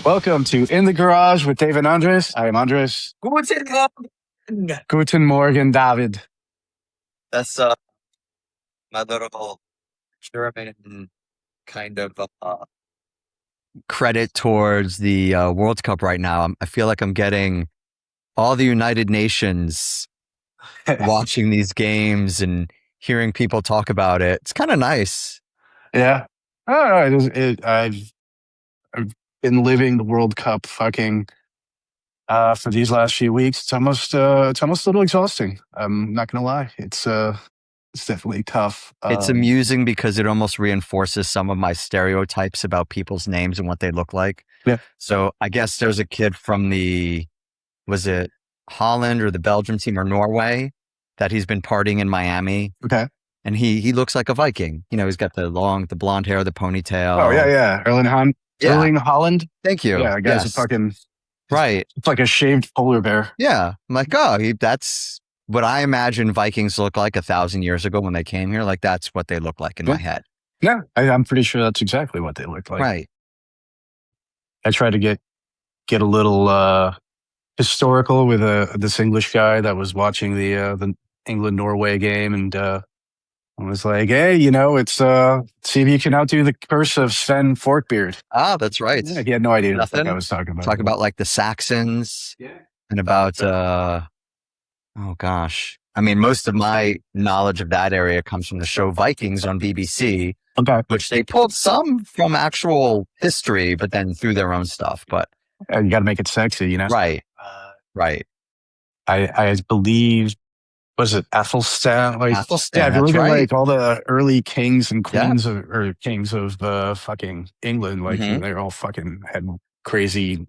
Welcome to In the Garage with Dave and Andres. I am Andres. Guten Morgen. Guten Morgen, David. That's my little German kind of credit towards the World Cup right now. I feel like I'm getting all the United Nations watching these games and hearing people talk about it. It's kind of nice. Yeah. I don't know. I've been living the World Cup fucking for these last few weeks. It's almost a little exhausting. I'm not gonna lie. It's definitely tough. It's amusing because it almost reinforces some of my stereotypes about people's names and what they look like. Yeah. So I guess there's a kid from was it Holland or the Belgium team or Norway that he's been partying in Miami. Okay. And he looks like a Viking. You know, he's got the blonde hair, the ponytail. Oh yeah. Erling Holland. Thank you. Yeah, guy's a fucking right. It's like a shaved polar bear. Yeah. I'm like, that's what I imagine Vikings look like 1,000 years ago when they came here. Like that's what they look like in my head. Yeah, I'm pretty sure that's exactly what they look like. Right. I try to get a little historical with this English guy that was watching the England-Norway game, and I was like, hey, it's see if you can outdo the curse of Sven Forkbeard. Ah, that's right. Yeah, he had no idea what the fuck I was talking about. Talk about like the Saxons and about oh gosh. I mean, most of my knowledge of that area comes from the show Vikings on BBC, which they pulled some from actual history, but then through their own stuff. But you got to make it sexy, Right. Right. I believe, was it Athelstan? Athelstan, yeah, if you look right. at like all the early kings and queens or kings of fucking England, like they're all fucking had crazy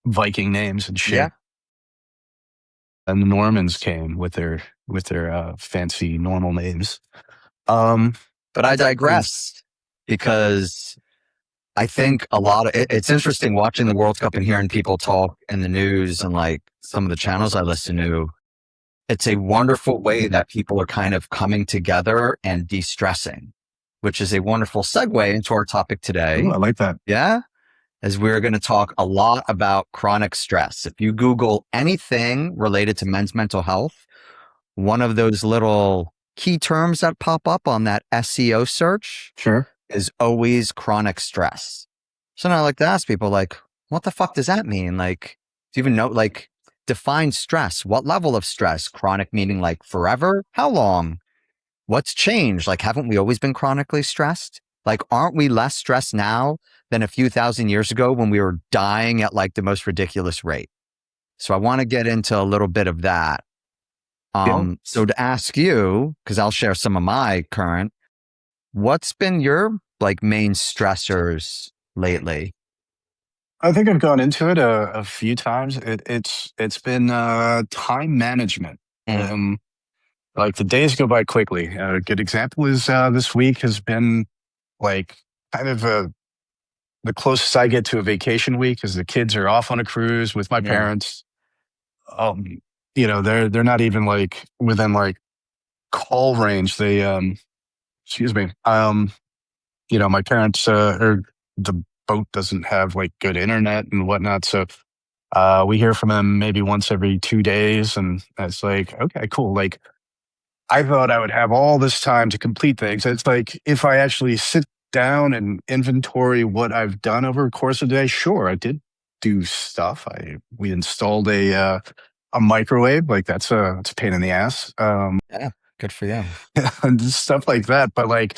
Viking names and shit. Yeah. And the Normans came with their fancy normal names. But I digress because I think it's interesting watching the World Cup and hearing people talk in the news and like some of the channels I listen to. It's a wonderful way that people are kind of coming together and de-stressing, which is a wonderful segue into our topic today. Ooh, I like that. Yeah. As we're going to talk a lot about chronic stress. If you Google anything related to men's mental health, one of those little key terms that pop up on that SEO search is always chronic stress. So now I like to ask people like, what the fuck does that mean? Like, do you even know, like, define stress? What level of stress? Chronic meaning like forever? How long? What's changed? Like, haven't we always been chronically stressed? Like, aren't we less stressed now than a few thousand years ago when we were dying at like the most ridiculous rate? So I want to get into a little bit of that. So to ask you, because I'll share some of my current, what's been your like main stressors lately? I think I've gone into it a few times. It's been time management. Like the days go by quickly. A good example is this week has been like kind of the closest I get to a vacation week, because the kids are off on a cruise with my parents. They're not even like within like call range. They excuse me. My parents or the boat doesn't have like good internet and whatnot, so we hear from them maybe once every 2 days, and it's like, okay, cool. Like, I thought I would have all this time to complete things. It's like, if I actually sit down and inventory what I've done over the course of the day, sure, I did do stuff. We installed a microwave. Like, it's a pain in the ass. Yeah, good for you. And stuff like that. But like,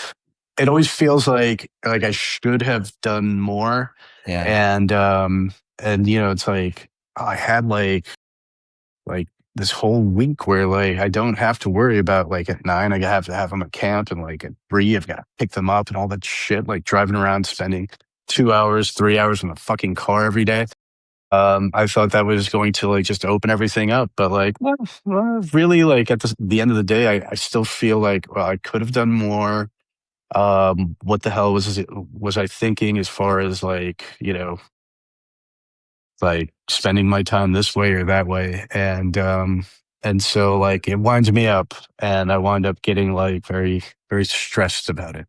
it always feels like I should have done more. Yeah. And it's like, I had like this whole week where like I don't have to worry about like at 9 I have to have them at camp, and like at 3 I've got to pick them up and all that shit, like driving around spending 2 hours, 3 hours in the fucking car every day. I thought that was going to like just open everything up, but like, well, really, like at the end of the day, I still feel like, well, I could have done more. What the hell was I thinking as far as like, like spending my time this way or that way? And so like it winds me up, and I wind up getting like very, very stressed about it.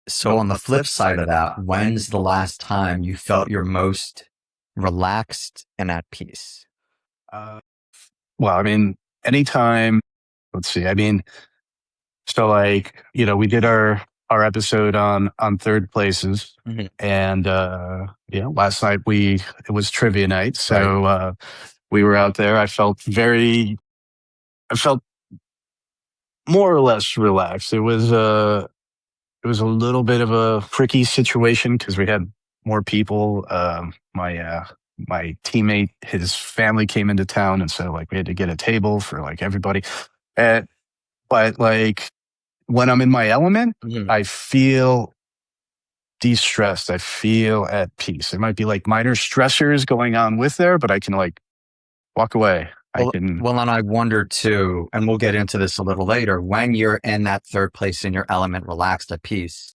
So on the flip side of that, when's the last time you felt your most relaxed and at peace? Uh, well, I mean, anytime, let's see, I mean, so like, we did our episode on third places, Mhm. and last night it was trivia night, so we were out there. I felt more or less relaxed. It was a little bit of a tricky situation because we had more people. My teammate, his family came into town, and so like we had to get a table for like everybody. And but like when I'm in my element, Mhm. I feel de-stressed. I feel at peace. There might be like minor stressors going on with there, but I can like walk away. I can. Well, and I wonder too, and we'll get into this a little later, when you're in that third place in your element, relaxed at peace,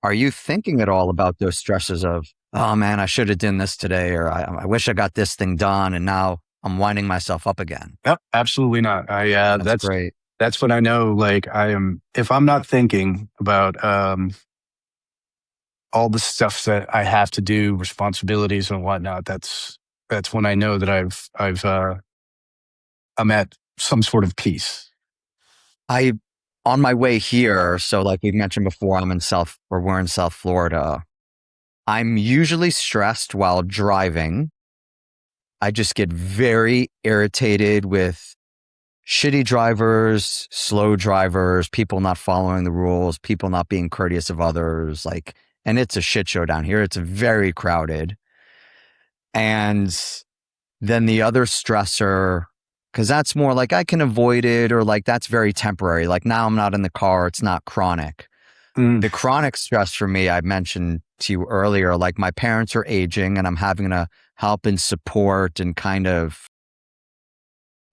are you thinking at all about those stresses of, oh man, I should have done this today, or I wish I got this thing done, and now I'm winding myself up again? Yep, absolutely not. That's great. That's when I know like I am. If I'm not thinking about all the stuff that I have to do, responsibilities and whatnot, that's when I know that I'm at some sort of peace. I, on my way here, so like we've mentioned before, we're in South Florida. I'm usually stressed while driving. I just get very irritated with shitty drivers, slow drivers, people not following the rules, people not being courteous of others. Like, and it's a shit show down here. It's very crowded. And then the other stressor, because that's more like I can avoid it, or like that's very temporary. Like now I'm not in the car, it's not chronic. Mm. The chronic stress for me, I mentioned to you earlier, like my parents are aging and I'm having to help and support and kind of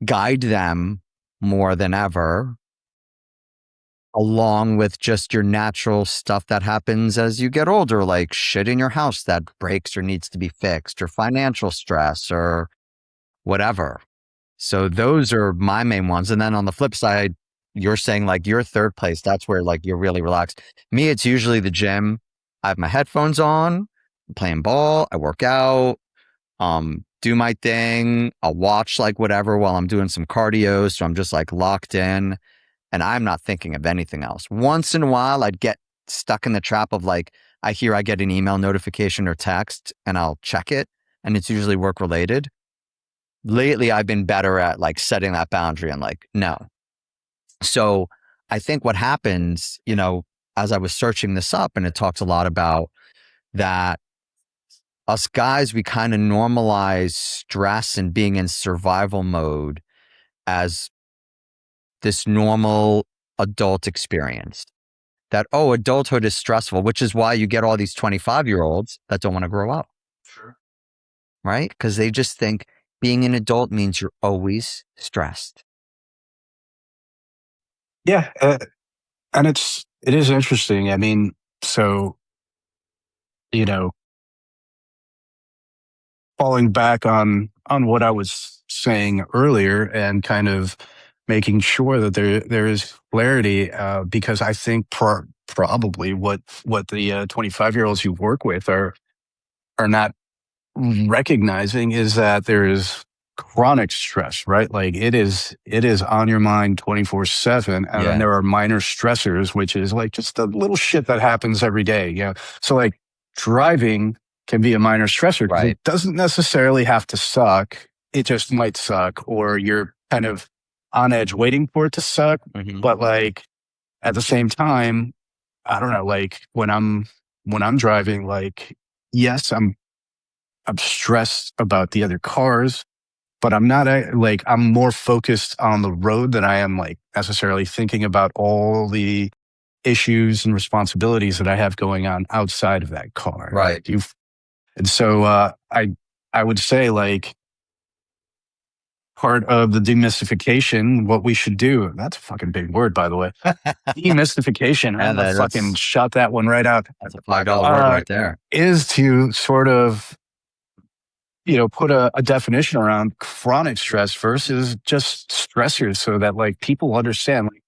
guide them more than ever, along with just your natural stuff that happens as you get older, like shit in your house that breaks or needs to be fixed, or financial stress or whatever. So those are my main ones. And then on the flip side, you're saying like your third place, that's where like you're really relaxed. Me, it's usually the gym. I have my headphones on, I'm playing ball, I work out, do my thing. I'll watch like whatever while I'm doing some cardio. So I'm just like locked in and I'm not thinking of anything else. Once in a while, I'd get stuck in the trap of like, I get an email notification or text and I'll check it. And it's usually work related. Lately, I've been better at like setting that boundary and like, no. So I think what happens, as I was searching this up, and it talks a lot about that us guys, we kind of normalize stress and being in survival mode as this normal adult experience. That, oh, adulthood is stressful, which is why you get all these 25-year-olds that don't want to grow up. Sure. Right? Because they just think being an adult means you're always stressed. Yeah, and it is interesting. I mean, so you know, falling back on what I was saying earlier, and kind of making sure that there is clarity, because I think probably what the 25-year-olds you work with are not recognizing is that there is chronic stress, right? Like it is on your mind 24/7. And then Yeah. there are minor stressors, which is like just the little shit that happens every day. So like driving can be a minor stressor because Right. it doesn't necessarily have to suck. It just might suck, or you're kind of on edge waiting for it to suck. Mhm. But like at the same time, I don't know, like when I'm driving, like, yes, I'm stressed about the other cars, but I'm not like I'm more focused on the road than I am like necessarily thinking about all the issues and responsibilities that I have going on outside of that car. Right. And so I would say like part of the demystification, what we should do. That's a fucking big word, by the way. Demystification. Yeah, I'm gonna fucking shot that one right out. That's a $5 word right there. Is to sort of put a definition around chronic stress versus just stressors, so that like people understand like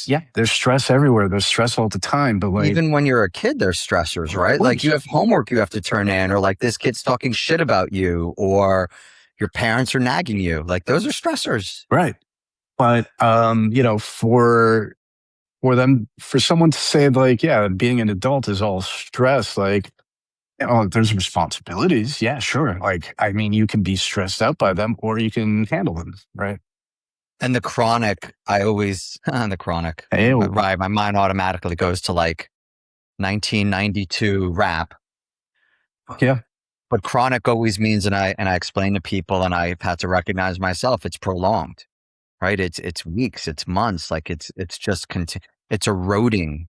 yeah, there's stress everywhere. There's stress all the time. But like, Even when you're a kid, there's stressors, right? Like you have homework you have to turn in, or like this kid's talking shit about you, or your parents are nagging you. Like those are stressors. right. But for someone to say like, yeah, being an adult is all stress, like, there's responsibilities. Yeah, sure. Like, I mean, you can be stressed out by them or you can handle them, right? And the chronic, I always, the chronic, Hey, right? My mind automatically goes to like 1992 rap. yeah, But chronic always means, and I explain to people, and I've had to recognize myself, it's prolonged, right? It's weeks, it's months, like it's just it's eroding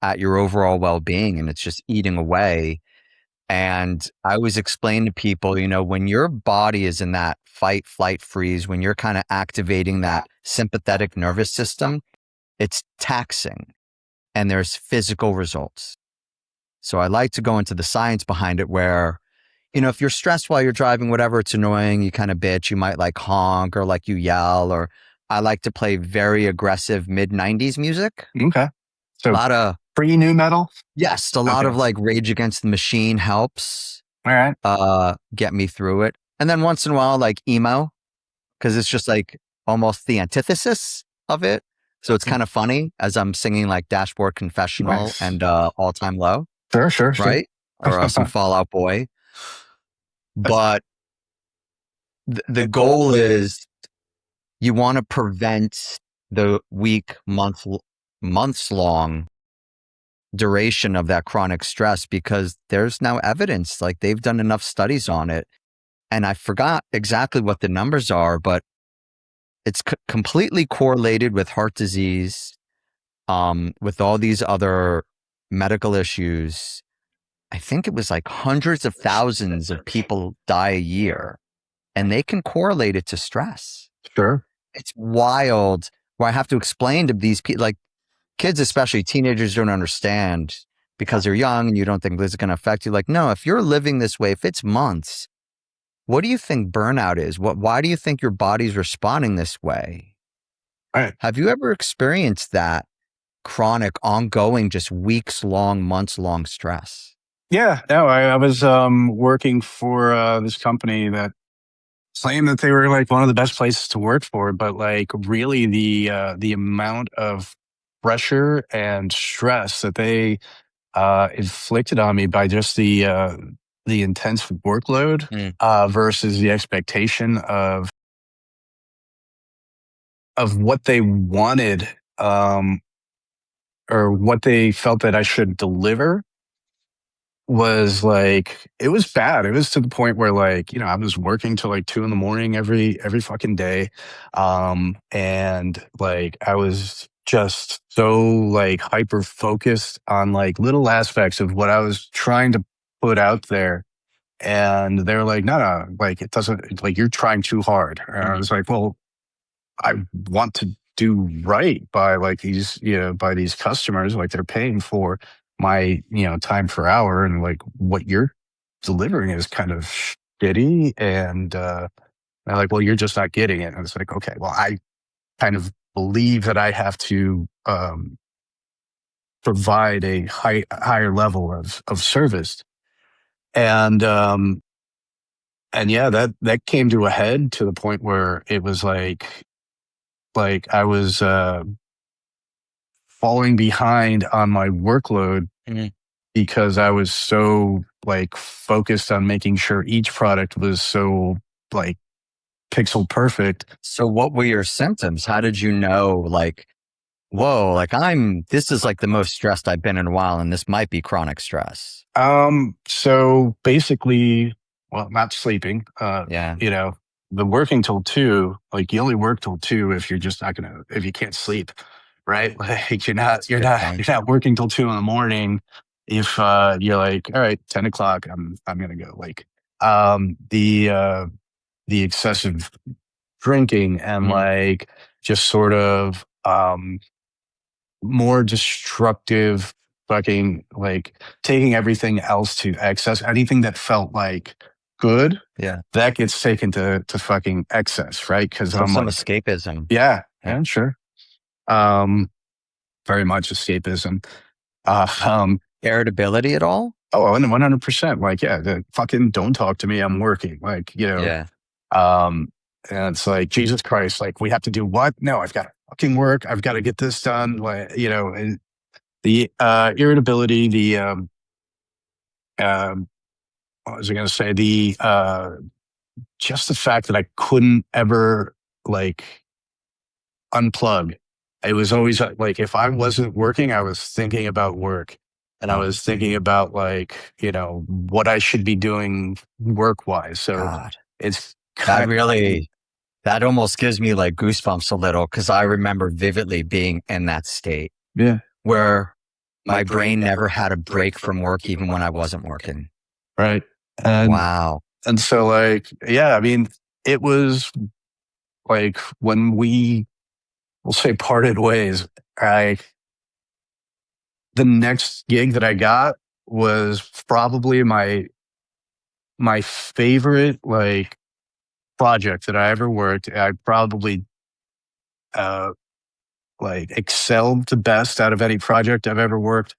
at your overall well-being, and it's just eating away. And I always explain to people, when your body is in that fight, flight, freeze, when you're kind of activating that sympathetic nervous system, it's taxing, and there's physical results. So I like to go into the science behind it where, if you're stressed while you're driving, whatever, it's annoying, you kind of bitch, you might like honk or like you yell, or I like to play very aggressive mid-90s music. okay. A So lot of, pre new metal. yes, a lot of like Rage Against the Machine helps All right. get me through it. And then once in a while, like emo, because it's just like almost the antithesis of it. So it's kind of funny as I'm singing like Dashboard Confessional Nice. and All Time Low, Sure. right? Or some Fall Out Boy. But the goal is you want to prevent the week, months long duration of that chronic stress, because there's now evidence, like they've done enough studies on it. And I forgot exactly what the numbers are, but it's completely correlated with heart disease, with all these other medical issues. I think it was like hundreds of thousands of people die a year, and they can correlate it to stress. Sure. It's wild, where I have to explain to these people, like kids, especially teenagers, don't understand because they're young and you don't think this is going to affect you. Like, no, if you're living this way, if it's months, what do you think burnout is? Why do you think your body's responding this way? Right. Have you ever experienced that chronic, ongoing, just weeks long, months long stress? Yeah. No, I was working for this company that claimed that they were like one of the best places to work for, but like really the amount of pressure and stress that they inflicted on me by just the intense workload versus the expectation of what they wanted, or what they felt that I should deliver, was like, it was bad. It was to the point where like, I was working till like 2 a.m. every fucking day. And like I was just so like hyper focused on like little aspects of what I was trying to put out there. And they're like, no, like it doesn't, like you're trying too hard. And I was like, well, I want to do right by like these, by these customers, like they're paying for my, time per hour, and like what you're delivering is kind of shitty. And they're like, well, you're just not getting it. And it's like, okay, well, I kind of believe that I have to provide a higher level of service. And yeah, that came to a head to the point where it was like I was falling behind on my workload because I was so like focused on making sure each product was so like pixel perfect. So what were your symptoms? How did you know, like, whoa, like this is like the most stressed I've been in a while, and this might be chronic stress? So basically, well, not sleeping, Yeah. the working till 2, like you only work till 2 if you're just not if you can't sleep, right? Like you're not working till 2 in the morning. If you're like, all right, 10 o'clock, I'm gonna go. Like the excessive drinking and like just sort of more destructive fucking like taking everything else to excess. Anything that felt like good, Yeah. that gets taken to fucking excess, right? Because So I'm some like, escapism. yeah, sure. Um, very much escapism. Uh, um, Irritability at all? oh, and 100%. Like, yeah, fucking don't talk to me. I'm working. Like, Yeah. um, and it's like, Jesus Christ, like, we have to do what? No, I've got to fucking work. I've got to get this done. Like, and the irritability, um, what was I going to say? Just the fact that I couldn't ever like unplug. It was always like if I wasn't working, I was thinking about work. And I was thinking about like, what I should be doing work wise. So God, it's that almost gives me like goosebumps a little because I remember vividly being in that state yeah, where my brain never had a break from work, even when I wasn't working. right. And Wow. and so like, yeah, I mean, it was like when we'll say parted ways, I the next gig that I got was probably my favorite like project that I ever worked. I probably uh like excelled the best out of any project I've ever worked.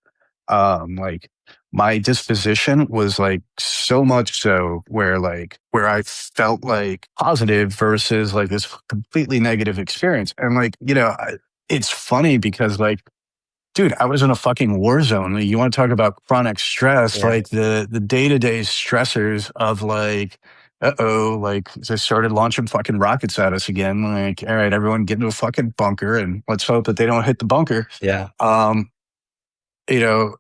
Like my disposition was like so much so where I felt like positive versus like this completely negative experience. And like, it's funny because like, dude, I was in a fucking war zone. Like, you want to talk about chronic stress, Yeah. like the day-to-day stressors of like, like they started launching fucking rockets at us again. Like, all right, everyone get into a fucking bunker and let's hope that they don't hit the bunker. Yeah. Um, you know,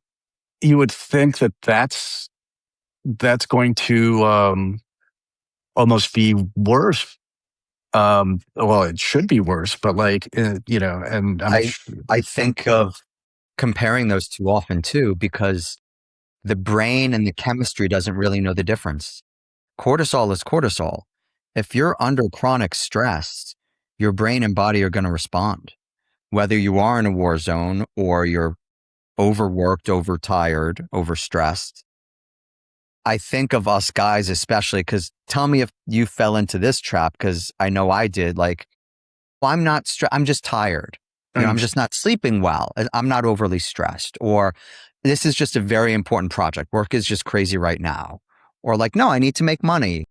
you would think that that's going to almost be worse. Well, it should be worse, but like, and I think of comparing those two often too, because the brain and the chemistry doesn't really know the difference. Cortisol is cortisol. If you're under chronic stress, your brain and body are going to respond. Whether you are in a war zone or you're overworked, overtired, overstressed. I think of us guys, especially because tell me if you fell into this trap, because I know I did. Like, well, I'm not stressed. I'm just tired. I'm just not sleeping well. I'm not overly stressed. Or this is just a very important project. Work is just crazy right now. Or like, no, I need to make money.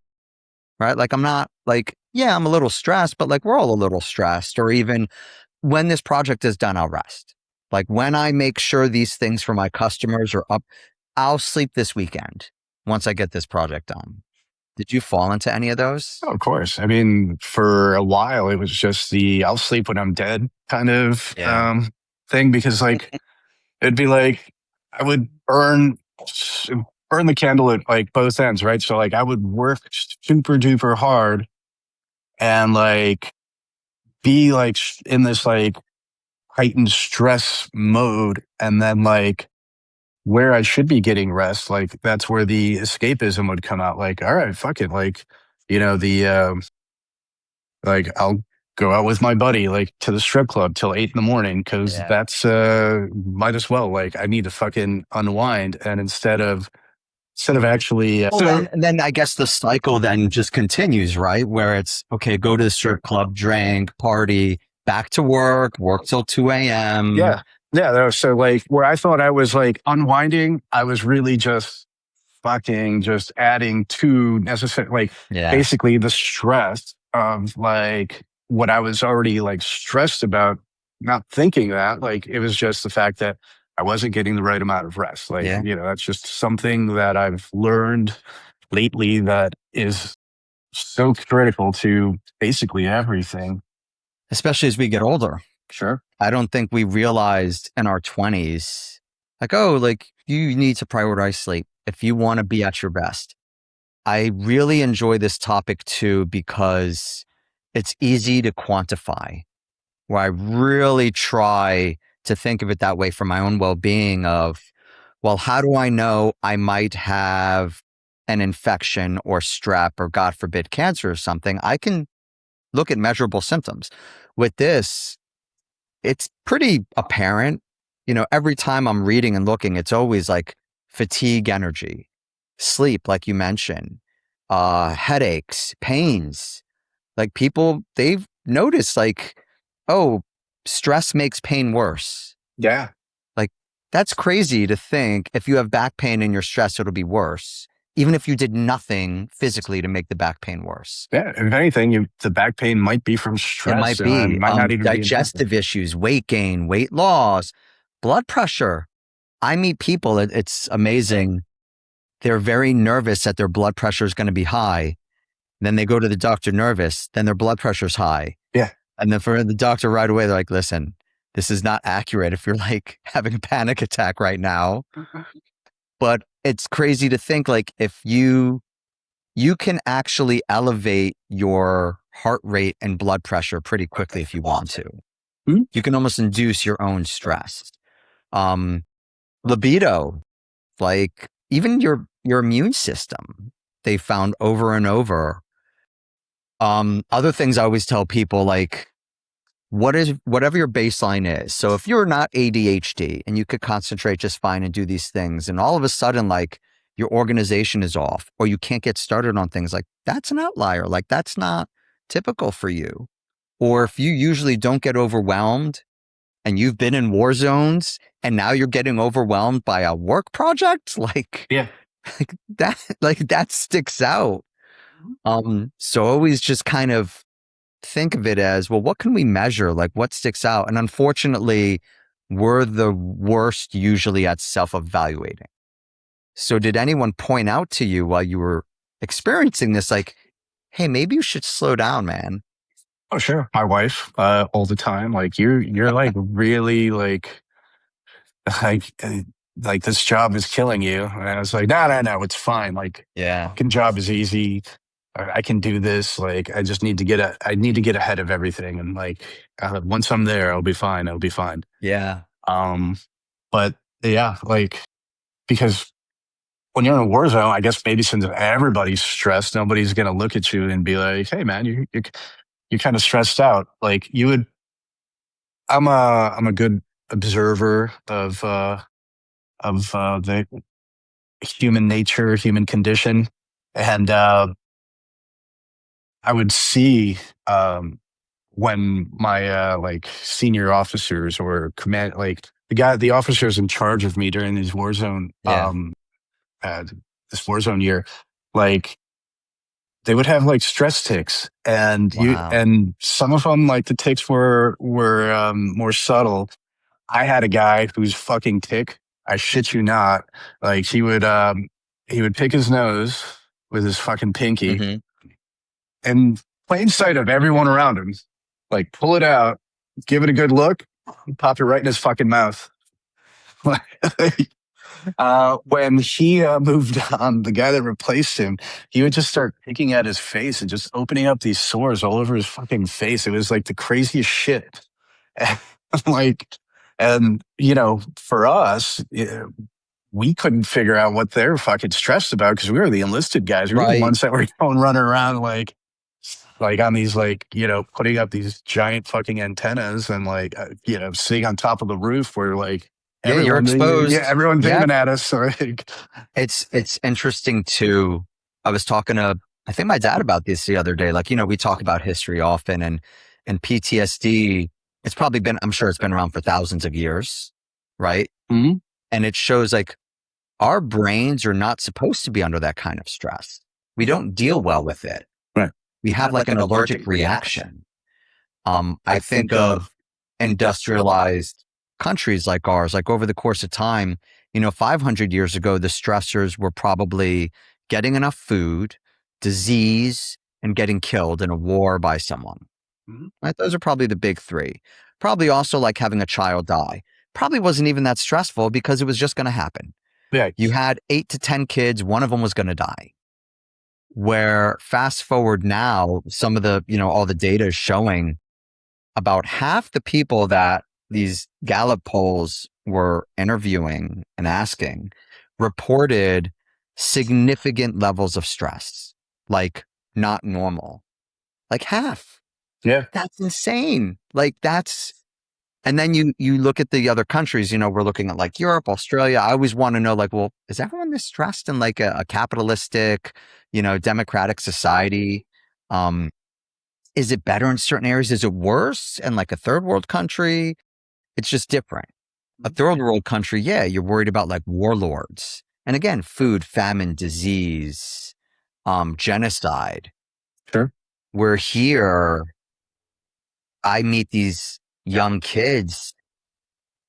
Right. Like, I'm not like, yeah, I'm a little stressed, but like, we're all a little stressed. Or even when this project is done, I'll rest. Like, when I make sure these things for my customers are up, I'll sleep this weekend once I get this project done. Did you fall into any of those? of course. I mean, for a while, it was just the "I'll sleep when I'm dead" kind of Yeah. thing because, like, it'd be like I would burn the candle at like both ends, right? So, like, I would work super duper hard and like be like in this like heightened stress mode, and then like where I should be getting rest, like that's where the escapism would come out. Like, all right, fuck it, like the like I'll go out with my buddy like to the strip club till 8 in the morning because Yeah. that's might as well. Like I need to fucking unwind, and instead of actually And then I guess the cycle then just continues, right? Where it's okay, go to the strip club, drink, party, back to work, work till 2 a.m. yeah, so like where I thought I was like unwinding, I was really just fucking just adding to necessary like Yeah. basically the stress of like what I was already like stressed about, not thinking that like it was just the fact that I wasn't getting the right amount of rest. Like, Yeah. that's just something that I've learned lately that is so critical to basically everything. Especially as we get older. Sure. I don't think we realized in our 20s, like, oh, like you need to prioritize sleep if you want to be at your best. I really enjoy this topic too because it's easy to quantify, where I really try to think of it that way for my own well-being of, well, how do I know I might have an infection or strep or God forbid cancer or something? I can look at measurable symptoms. With this, it's pretty apparent. Every time I'm reading and looking, it's always like fatigue energy, sleep, like you mentioned, headaches, pains. Like people, they've noticed like, oh, stress makes pain worse. Yeah. Like, that's crazy to think if you have back pain and you're stressed, it'll be worse, even if you did nothing physically to make the back pain worse. Yeah. If anything, the back pain might be from It stress. might You know, it be might not even be intentional. digestive issues, weight gain, weight loss, blood pressure. I meet people, it's amazing. They're very nervous that their blood pressure is going to be high. Then they go to the doctor nervous, then their blood pressure's high. Yeah. And then for the doctor right away, they're like, listen, this is not accurate if you're like having a panic attack right now. But it's crazy to think like if you can actually elevate your heart rate and blood pressure pretty quickly if you want to. Hmm? You can almost induce your own stress. Libido, like even your immune system, they found over and over. Other things I always tell people, like, whatever your baseline is. So if you're not ADHD and you could concentrate just fine and do these things, and all of a sudden, like, your organization is off or you can't get started on things, like, that's an outlier. Like, that's not typical for you. Or if you usually don't get overwhelmed and you've been in war zones and now you're getting overwhelmed by a work project, like, Yeah. that sticks out. So always just kind of think of it as, well, what can we measure? Like, what sticks out? And unfortunately, we're the worst usually at self-evaluating. So did anyone point out to you while you were experiencing this, like, hey, maybe you should slow down, man? Oh, sure. My wife, all the time. Like you're like really like, like this job is killing you. And I was like, no, it's fine. Like, Yeah. fucking job is easy. I can do this. Like, I just need to I need to get ahead of everything. And like, once I'm there, I'll be fine. I'll be fine. Yeah. Um, but yeah, like, because when you're in a war zone, I guess maybe since everybody's stressed, nobody's going to look at you and be like, hey man, you're kind of stressed out. Like you would, I'm a good observer of the human nature, human condition. And I would see when my like senior officers or command, like the officers in charge of me during these war zone, Yeah. uh, this war zone year, like they would have like stress ticks, and Wow. some of them, like the ticks were more subtle. I had a guy whose fucking tick, I shit you not, like he would pick his nose with his fucking pinky Mm-hmm. and plain sight of everyone around him, like pull it out, give it a good look, pop it right in his fucking mouth. When he moved on, the guy that replaced him, he would just start picking at his face and just opening up these sores all over his fucking face. It was like the craziest shit. Like, and you know, for us, we couldn't figure out what they're fucking stressed about because we were the enlisted guys. We were the Right. ones that were going running around like on these, like, you know, putting up these giant fucking antennas and like you know, sitting on top of the roof where like Yeah, you're everyone, yeah, exposed. everyone's Yep. aiming at us. So like, It's interesting too. I was talking to, I think, my dad about this the other day. Like, you know, we talk about history often, and PTSD, it's probably been, I'm sure it's been around for thousands of years, right? mhm. And it shows like our brains are not supposed to be under that kind of stress. We don't deal well with it. Right. We have like an allergic reaction. I think of industrialized countries like ours, like over the course of time, you know, 500 years ago, the stressors were probably getting enough food, disease, and getting killed in a war by someone. Mhm. Right? Those are probably the big three. Probably also like having a child die. Probably wasn't even that stressful because it was just going to happen. Yeah. You had 8 to 10 kids, one of them was going to die. Where fast forward now, some of the, you know, all the data is showing about half the people that these Gallup polls were interviewing and asking reported significant levels of stress, like not normal, like half. Yeah. That's insane. Like that's, and then you look at the other countries, you know, we're looking at like Europe, Australia. I always want to know, like, well, is everyone this stressed in like a capitalistic, you know, democratic society? Is it better in certain areas? Is it worse in like a third world country? It's just different. a third world country, yeah, you're worried about like warlords. And again, food, famine, disease, genocide. Sure. Where here, I meet these young kids.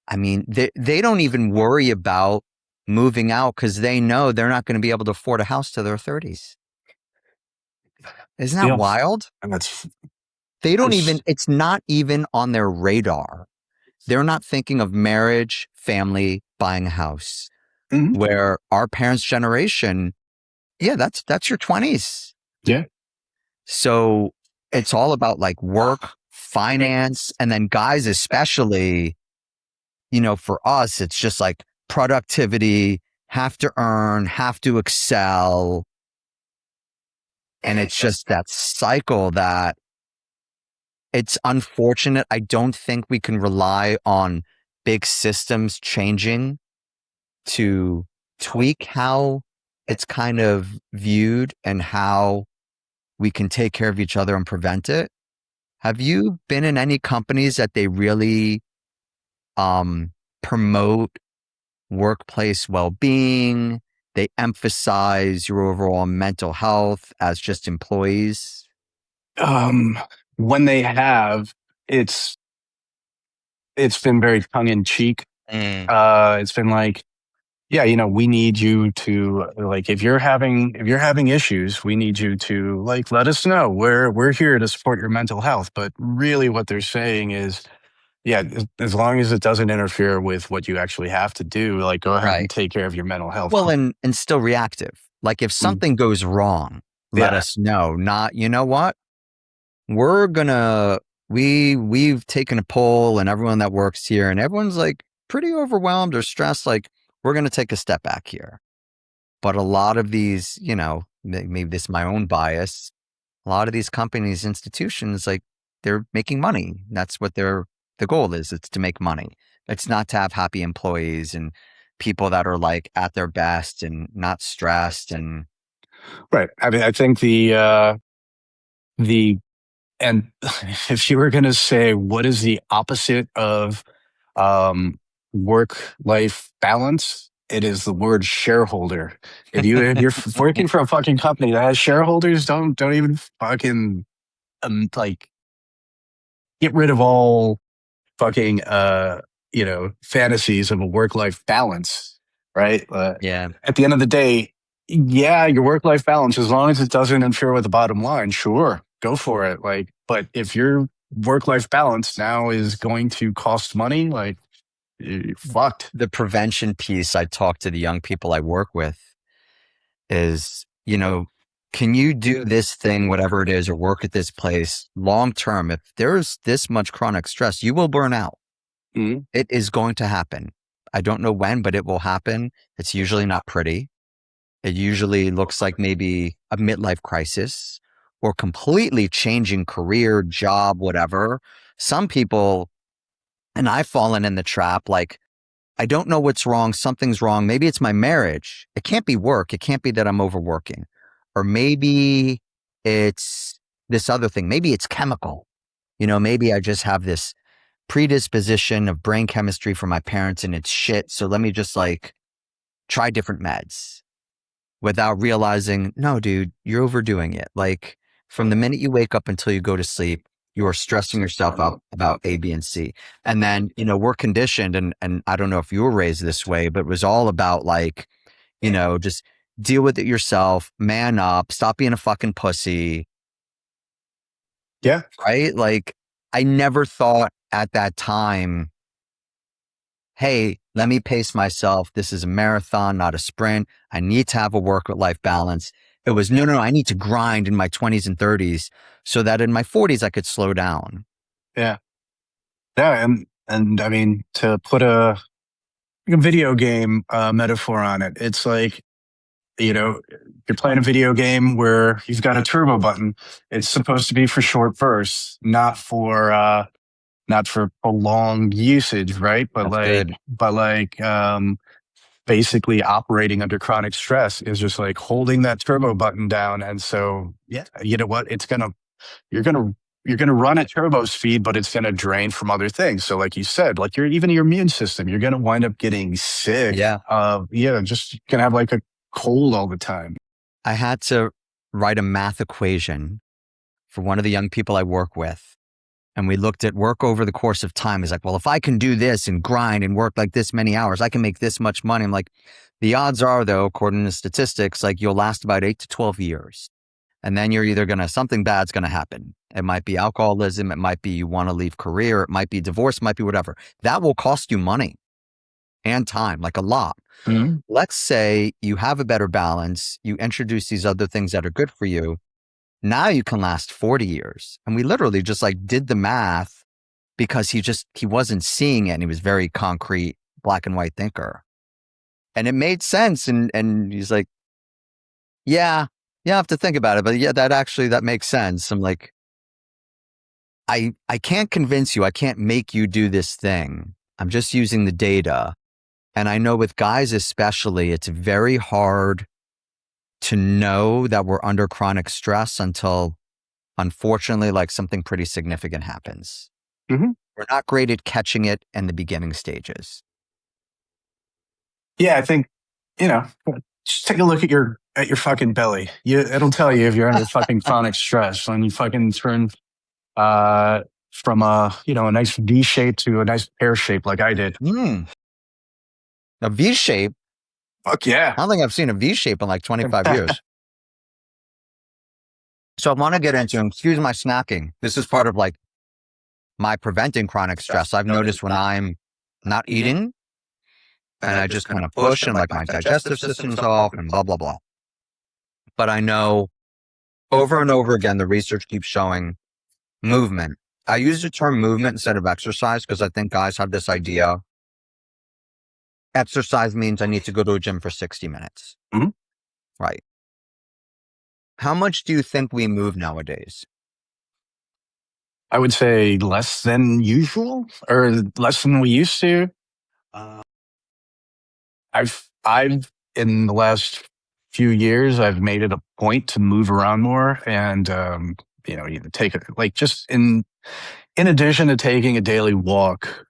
I mean, they don't even worry about moving out because they know they're not going to be able to afford a house till their 30s. Isn't that Yeah. wild? And that's, They don't even, that's it's not even on their radar. They're not thinking of marriage, family, buying a house. mhm. Where our parents' generation, yeah, that's your 20s. Yeah. So it's all about like work, finance, and then guys, especially, for us, it's just like productivity, have to earn, have to excel. And it's just that cycle that it's unfortunate. I don't think we can rely on big systems changing to tweak how it's kind of viewed and how we can take care of each other and prevent it. Have you been in any companies that they really promote workplace well-being? They emphasize your overall mental health as just employees? Um, when they have, it's it's been very tongue in cheek. Mm, It's been like, yeah, we need you to like if you're having issues, we need you to like let us know. We're here to support your mental health. But really, what they're saying is, yeah, as long as it doesn't interfere with what you actually have to do, like go ahead and right. take care of your mental health. Well, and still reactive. Like if Mm, something goes wrong, let yeah, us know. Not, you know what? We're gonna we've taken a poll and everyone that works here and everyone's like pretty overwhelmed or stressed. Like we're gonna take a step back here. But a lot of these, maybe this is my own bias. A lot of these companies, institutions, like they're making money. That's what the goal is. It's to make money. It's not to have happy employees and people that are like at their best and not stressed. And right. I mean, I think the and if you were going to say what is the opposite of um, work life balance, it is the word shareholder. If you're working for a fucking company that has shareholders, don't even fucking like get rid of all fucking fantasies of a work life balance, right? yeah, At the end of the day, yeah, your work life balance, as long as it doesn't interfere with the bottom line, sure, go for it. Like, but if your work life balance now is going to cost money, like, you're fucked. the prevention piece I talk to the young people I work with is, can you do this thing, whatever it is, or work at this place long term? If there's this much chronic stress, you will burn out. Mhm. It is going to happen. I don't know when, but it will happen. It's usually not pretty. It usually looks like maybe a midlife crisis or completely changing career, job, whatever. Some people, and I've fallen in the trap, like, I don't know what's wrong. Something's wrong. Maybe it's my marriage. It can't be work. It can't be that I'm overworking. Or maybe it's this other thing. Maybe it's chemical. Maybe I just have this predisposition of brain chemistry from my parents and it's shit. So let me just like try different meds without realizing, no, dude, you're overdoing it. Like from the minute you wake up until you go to sleep, you are stressing yourself out about A, B, and C. And then, we're conditioned and I don't know if you were raised this way, but it was all about like, just deal with it yourself, man up, stop being a fucking pussy, Yeah, right? Like I never thought at that time, hey, let me pace myself. This is a marathon, not a sprint. I need to have a work life balance. It was, no, I need to grind in my 20s and 30s so that in my 40s I could slow down. yeah, yeah, and I mean to put a video game metaphor on it, it's like you're playing a video game where you've got a turbo button. It's supposed to be for short bursts, not for prolonged usage, right? But That's like, good. basically operating under chronic stress is just like holding that turbo button down. And so, yeah, you know what? You're gonna you're going to run at turbo speed, but it's going to drain from other things. So like you said, like even your immune system, you're going to wind up getting sick. Yeah. Just going to have like a cold all the time. I had to write a math equation for one of the young people I work with. And we looked at work over the course of time. He's like, well, if I can do this and grind and work like this many hours, I can make this much money. I'm like, the odds are, though, according to statistics, like you'll last about 8 to 12 years. And then you're either something bad's going to happen. It might be alcoholism. It might be you want to leave career. It might be divorce, it might be whatever. That will cost you money and time, like a lot. Mm-hmm. Let's say you have a better balance. You introduce these other things that are good for you. Now you can last 40 years. And we literally just like did the math because he wasn't seeing it. And he was very concrete, black and white thinker. And it made sense. And he's like, yeah, you have to think about it. But yeah, that makes sense. I'm like, I can't convince you. I can't make you do this thing. I'm just using the data. And I know with guys especially, it's very hard to know that we're under chronic stress until, unfortunately, like something pretty significant happens. Mm-hmm. We're not great at catching it in the beginning stages. Yeah, I think, just take a look at your fucking belly. It'll tell you if you're under fucking chronic stress when you fucking turn from a nice V shape to a nice pear shape like I did. A V shape? Fuck yeah. I don't think I've seen a V shape in like 25 years. So I want to get into, excuse my snacking. This is part of like my preventing chronic stress. I've noticed when I'm not eating and I just kind of push and like my digestive system's off and blah, blah, blah. But I know over and over again, the research keeps showing movement. I use the term movement instead of exercise because I think guys have this idea. Exercise means I need to go to a gym for 60 minutes. Mm-hmm. Right. How much do you think we move nowadays? I would say less than usual or less than we used to. I've in the last few years, I've made it a point to move around more and, either take it like just in addition to taking a daily walk,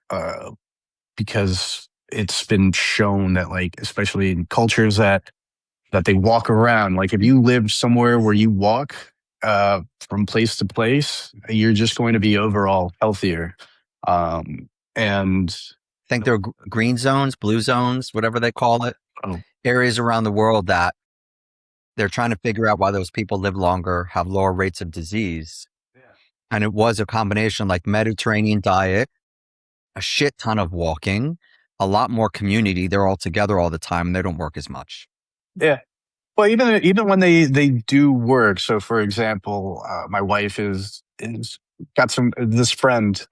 because it's been shown that like, especially in cultures that they walk around, like if you live somewhere where you walk, from place to place, you're just going to be overall healthier. And I think there are green zones, blue zones, whatever they call it, areas around the world that they're trying to figure out why those people live longer, have lower rates of disease. Yeah. And it was a combination like Mediterranean diet, a shit ton of walking, a lot more community. They're all together all the time and they don't work as much. Yeah. Well, even when they do work. So, for example, my wife is got this friend.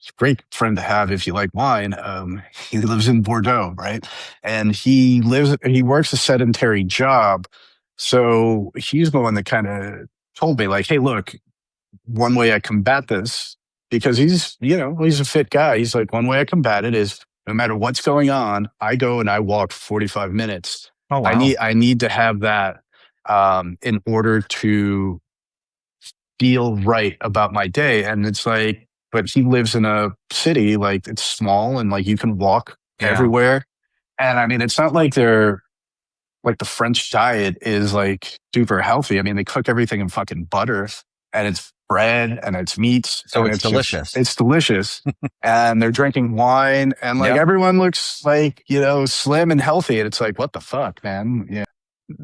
It's a great friend to have if you like wine. He lives in Bordeaux, right? And he works a sedentary job. So he's the one that kind of told me, like, hey, look, one way I combat this, because he's a fit guy. He's like, one way I combat it is no matter what's going on, I go and I walk 45 minutes. Oh, wow. I need to have that in order to feel right about my day. And it's like, but he lives in a city, like it's small and like you can walk everywhere. And I mean, it's not like they're like the French diet is like super healthy. I mean, they cook everything in fucking butter and it's bread and it's meats. So it's delicious. It's delicious. And they're drinking wine and like everyone looks like, slim and healthy. And it's like, what the fuck, man? Yeah.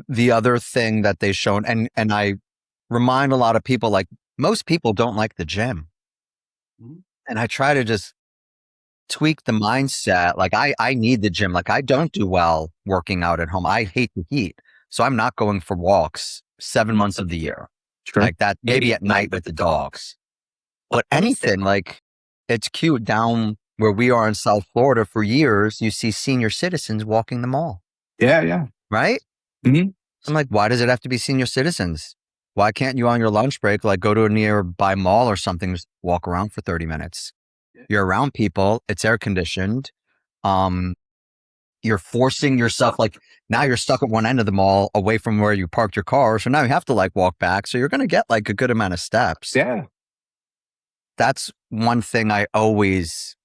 The other thing that they've shown, and I remind a lot of people, like most people don't like the gym. And I try to just tweak the mindset. Like I need the gym. Like I don't do well working out at home. I hate the heat. So I'm not going for walks 7 months of the year. Sure. Like that, maybe at night with the dogs. But anything, like it's cute down where we are in South Florida for years, you see senior citizens walking the mall. Yeah, yeah. Right? Mm-hmm. I'm like, why does it have to be senior citizens? Why can't you on your lunch break, like go to a nearby mall or something, just walk around for 30 minutes? You're around people. It's air conditioned. You're forcing yourself, like now you're stuck at one end of the mall away from where you parked your car. So now you have to like walk back. So you're going to get like a good amount of steps. Yeah. that's one thing I always,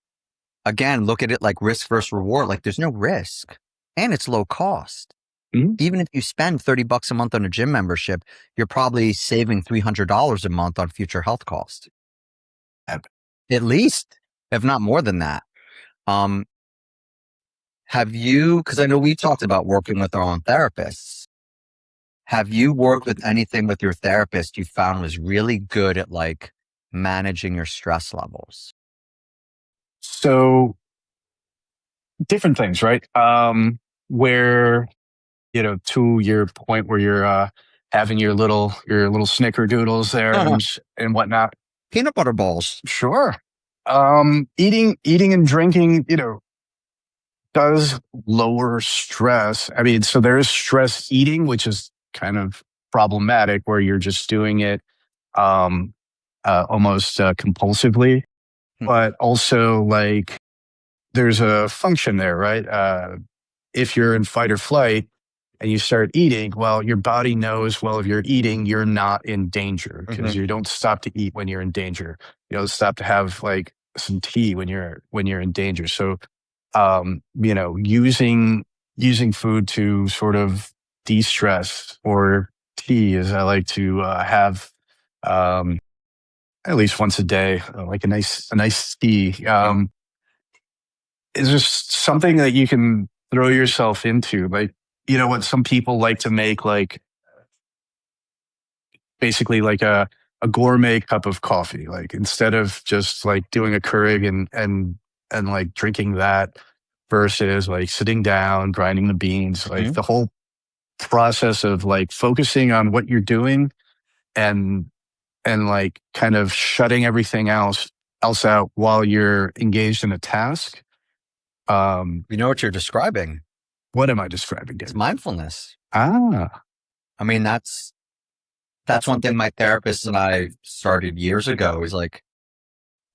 again, look at it like risk versus reward. Like there's no risk and it's low cost. Mhm. Even if you spend $30 a month on a gym membership, you're probably saving $300 a month on future health costs. Yep. At least, if not more than that. Um, have you, because I know we talked about working with our own therapists. Have you worked with anything with your therapist you found was really good at like managing your stress levels? So different things, right? Where, to your point where you're having your little snickerdoodles there and whatnot. Peanut butter balls. Sure. Eating and drinking, does lower stress. I mean, so there is stress eating, which is kind of problematic where you're just doing it um, almost compulsively, Hmm. but also like there's a function there, right? If you're in fight or flight and you start eating, well, your body knows, well, if you're eating, you're not in danger because Mhm. you don't stop to eat when you're in danger. You don't stop to have like some tea when you're in danger. So using food to sort of de-stress or tea, as I like to have um, at least once a day, like a nice tea, is just something that you can throw yourself into. Like, what some people like to make, like basically like a gourmet cup of coffee. Like instead of just like doing a Keurig and like drinking that versus like sitting down, grinding the beans, like Mhm. the whole process of like focusing on what you're doing and like kind of shutting everything else out while you're engaged in a task. You know what you're describing? What am I describing, It's David? mindfulness. Ah, I mean, that's one thing my therapist and I started years ago is like,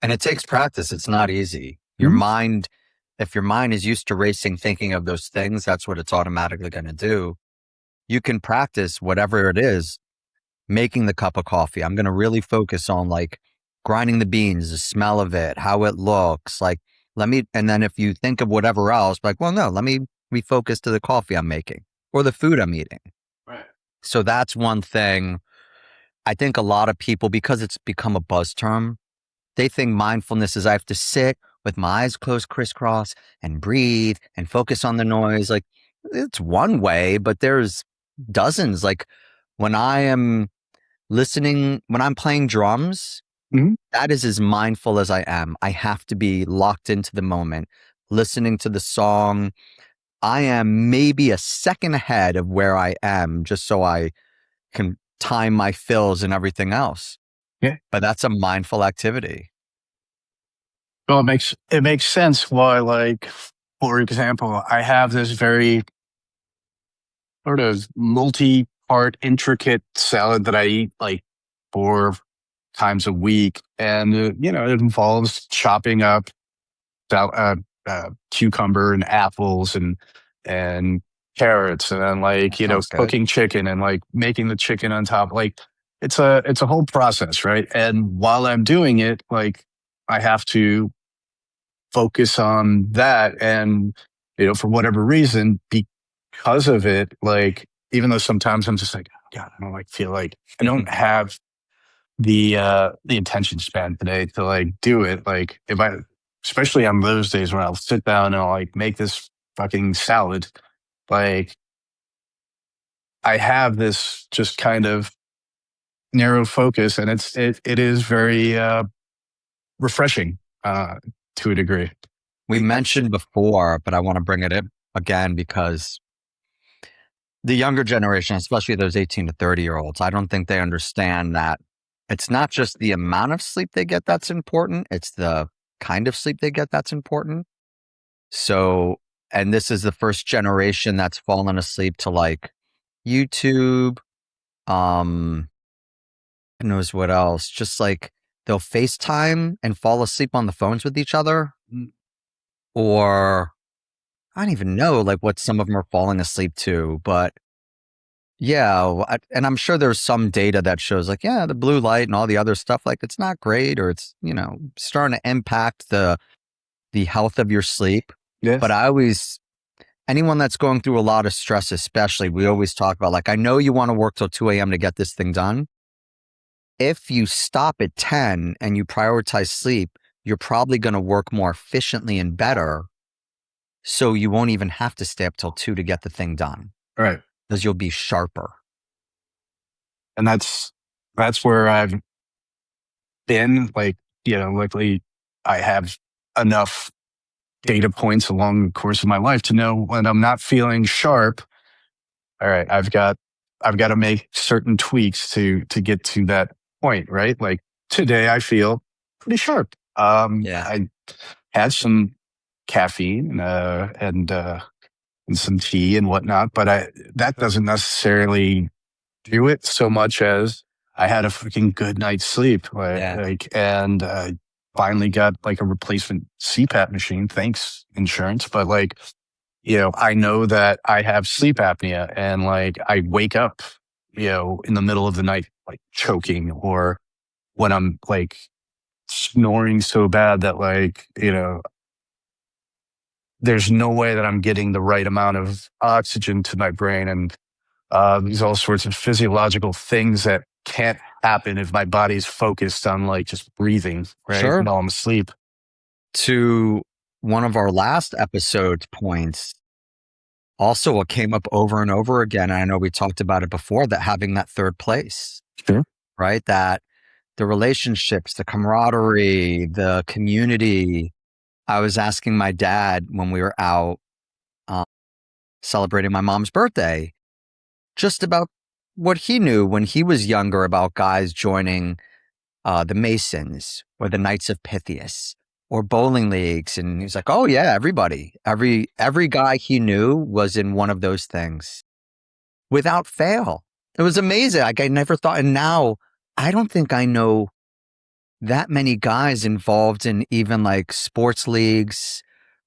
and it takes practice. It's not easy. mhm, If your mind is used to racing, thinking of those things, that's what it's automatically going to do. You can practice whatever it is, making the cup of coffee. I'm going to really focus on like grinding the beans, the smell of it, how it looks. Like, and then if you think of whatever else, like, well, no, let me refocus to the coffee I'm making or the food I'm eating. right. So that's one thing. I think a lot of people, because it's become a buzz term, they think mindfulness is I have to sit with my eyes closed, crisscross, and breathe and focus on the noise. Like it's one way, but there's dozens. Like when I am when I'm playing drums, Mhm. that is as mindful as I am. I have to be locked into the moment, listening to the song. I am maybe a second ahead of where I am just so I can time my fills and everything else. Yeah. But that's a mindful activity. Well, it makes sense why, like, for example, I have this very sort of multi-part, intricate salad that I eat like 4 times a week, and it involves chopping up cucumber and apples and carrots, and then like That sounds good. cooking chicken and like making the chicken on top. Like it's a whole process, right? And while I'm doing it, like I have to focus on that, and for whatever reason, because of it, like even though sometimes I'm just like, "Oh, God, I don't like feel like I don't have the attention span today to like do it. Like if I, especially on those days when I'll sit down and I'll like make this fucking salad, like I have this just kind of narrow focus, and it is very refreshing to a degree. We mentioned before, but I want to bring it in again because the younger generation, especially those 18 to 30-year-olds, I don't think they understand that it's not just the amount of sleep they get that's important, it's the kind of sleep they get that's important. So, and this is the first generation that's fallen asleep to like YouTube, um, who knows what else, just like they'll FaceTime and fall asleep on the phones with each other, or I don't even know like what some of them are falling asleep to, but Yeah, and I'm sure there's some data that shows like, yeah, the blue light and all the other stuff, like it's not great, or it's, starting to impact the health of your sleep. But Yes. anyone that's going through a lot of stress, especially, we always talk about like, I know you want to work till 2 a.m. to get this thing done. If you stop at 10 and you prioritize sleep, you're probably going to work more efficiently and better. So you won't even have to stay up till 2 to get the thing done Right. because you'll be sharper. And that's where I've been. Like, luckily I have enough data points along the course of my life to know when I'm not feeling sharp. All right, I've got to make certain tweaks to get to that point, right? Like today I feel pretty sharp. Yeah. I had some caffeine and some tea and whatnot, but that doesn't necessarily do it so much as I had a freaking good night's sleep. Yeah. And finally got like a replacement CPAP machine. Thanks, insurance. But like, I know that I have sleep apnea and like I wake up, in the middle of the night, like choking, or when I'm like snoring so bad that like, there's no way that I'm getting the right amount of oxygen to my brain. And these all sorts of physiological things that can't happen if my body's focused on like just breathing, right? Sure. While I'm asleep. To one of our last episode points, also what came up over and over again, and I know we talked about it before, that having that third place, Sure. right? That the relationships, the camaraderie, the community. I was asking my dad when we were out celebrating my mom's birthday, just about what he knew when he was younger about guys joining the Masons or the Knights of Pythias or bowling leagues. And he's like, oh yeah, everybody, every guy he knew was in one of those things without fail. It was amazing. Like I never thought. And now I don't think I know that many guys involved in even like sports leagues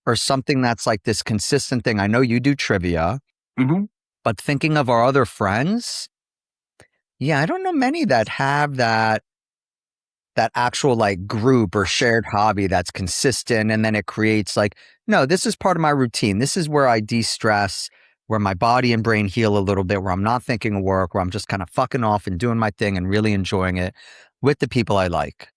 or something that's like this consistent thing. I know you do trivia, Mm-hmm. but thinking of our other friends, yeah, I don't know many that have that actual like group or shared hobby that's consistent. And then it creates like, no, this is part of my routine. This is where I de-stress, where my body and brain heal a little bit, where I'm not thinking of work, where I'm just kind of fucking off and doing my thing and really enjoying it with the people I like.